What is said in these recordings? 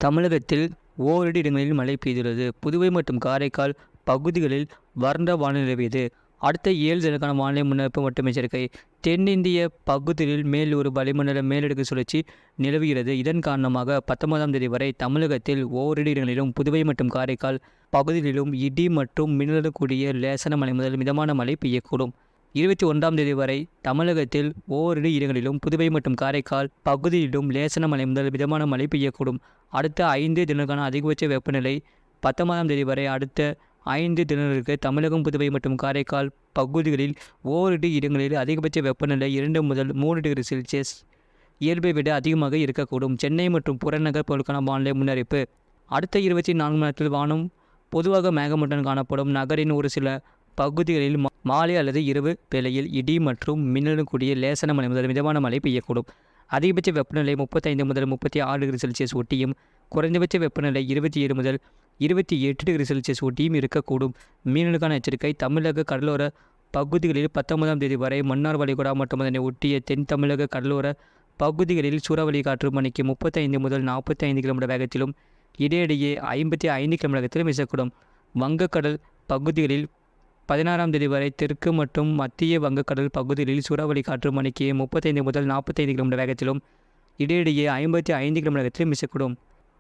தமிழகத்தில் ஓரிரு இடங்களில் மழை பெய்துள்ளது. புதுவை மற்றும் காரைக்கால் பகுதிகளில் வறண்ட வானிலை நிலவியது. அடுத்த 7 தினங்களுக்கான வானிலை முன்னறிவிப்பு மற்றும் எச்சரிக்கை. தென்னிந்திய பகுதிகளில் மேல் ஒரு வளிமண்டல மேலடுக்கு சுழற்சி நிலவுகிறது. இதன் காரணமாக 19ஆம் தேதி வரை தமிழகத்தில் ஓரிரு இடங்களிலும் புதுவை மற்றும் காரைக்கால் பகுதிகளிலும் இடி மற்றும் மின்னலுடன் கூடிய லேசான மழை முதல் மிதமான மழை பெய்யக்கூடும். 21ஆம் தேதி வரை தமிழகத்தில் ஓரிரு இடங்களிலும் புதுவை மற்றும் காரைக்கால் பகுதியிலும் லேசான மழை முதல் மிதமான மழை பெய்யக்கூடும். அடுத்த 5 தினங்களுக்கான அதிகபட்ச வெப்பநிலை 19ஆம் தேதி வரை அடுத்த 5 தினங்களுக்கு தமிழகம், புதுவை மற்றும் காரைக்கால் பகுதிகளில் ஓரிரு இடங்களில் அதிகபட்ச வெப்பநிலை 2 முதல் 3 டிகிரி செல்சியஸ் இயல்பை விட அதிகமாக இருக்கக்கூடும். சென்னை மற்றும் புறநகர் பகுதிகளுக்கான வானிலை முன்னறிவிப்பு. அடுத்த 24 மணி நேரத்தில் வானம் பொதுவாக மேகமூட்டத்துடன் காணப்படும். நகரின் ஒரு சில பகுதிகளில் மாலை அல்லது இரவு வேளையில் இடி மற்றும் மின்னலுடன் கூடிய லேசான மழை முதல் மிதமான மழை பெய்யக்கூடும். அதிகபட்ச வெப்பநிலை 35 முதல் 36 டிகிரி செல்சியஸ் ஒட்டியும் குறைந்தபட்ச வெப்பநிலை 27 முதல் 28 டிகிரி செல்சியஸ் ஒட்டியும் இருக்கக்கூடும். மீனலுக்கான எச்சரிக்கை. தமிழக கடலோர பகுதிகளில் 19ஆம் தேதி வரை மன்னார் வளைகுடா மற்றும் அதனை ஒட்டிய தென் தமிழக கடலோர பகுதிகளில் சூறாவளி காற்று மணிக்கு 35 முதல் 45 கிலோமீட்டர் வேகத்திலும் இடையிடையே 55 கிலோமீட்டர் வேகத்திலும் வீசக்கூடும். வங்கக்கடல் பகுதிகளில் 16ஆம் தேதி வரை தெற்கு மற்றும் மத்திய வங்கக்கடல் பகுதிகளில் சூறாவளி காற்று மணிக்கு 35 முதல் 45 கிலோமீட்டர் வேகத்திலும் இடையிடையே 55 கிலோமீட்டர் வேகத்திலும் வீசக்கூடும்.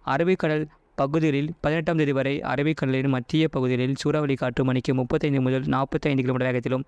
அரபிக்கடல் பகுதிகளில் 18ஆம் தேதி வரை அரபிக்கடலின் மத்திய பகுதிகளில் சூறாவளி காற்று மணிக்கு 35 முதல் 45 கிலோமீட்டர் வேகத்திலும்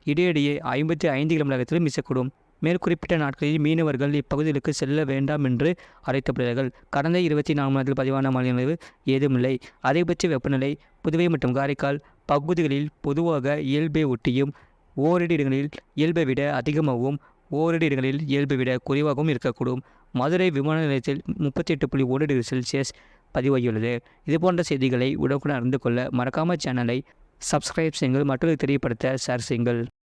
இடையிடையே 55 கிலோமீட்டர் வேகத்திலும் வீசக்கூடும். மேற்குறிப்பிட்ட நாட்களில் மீனவர்கள் இப்பகுதிகளுக்கு செல்ல வேண்டாம் என்று அறிவிக்கப்படுகிறார்கள். கடந்த 24 மணி நேரத்தில் பதிவான மழை அளவு ஏதுமில்லை. அதிகபட்ச வெப்பநிலை புதுவை மற்றும் காரைக்கால் பகுதிகளில் பொதுவாக இயல்பை ஒட்டியும் ஓரிரு இடங்களில் இயல்பை விட அதிகமாகவும் ஓரிரு இடங்களில் இயல்பை விட குறைவாகவும் இருக்கக்கூடும். மதுரை விமான நிலையத்தில் 38.1 டிகிரி செல்சியஸ் பதிவாகியுள்ளது. இதுபோன்ற செய்திகளை உடனுக்குடன் அறிந்து கொள்ள மறக்காமல் சேனலை சப்ஸ்கிரைப் செய்யுங்கள். மற்றொரு தெரியப்படுத்த ஷேர் செய்யுங்கள்.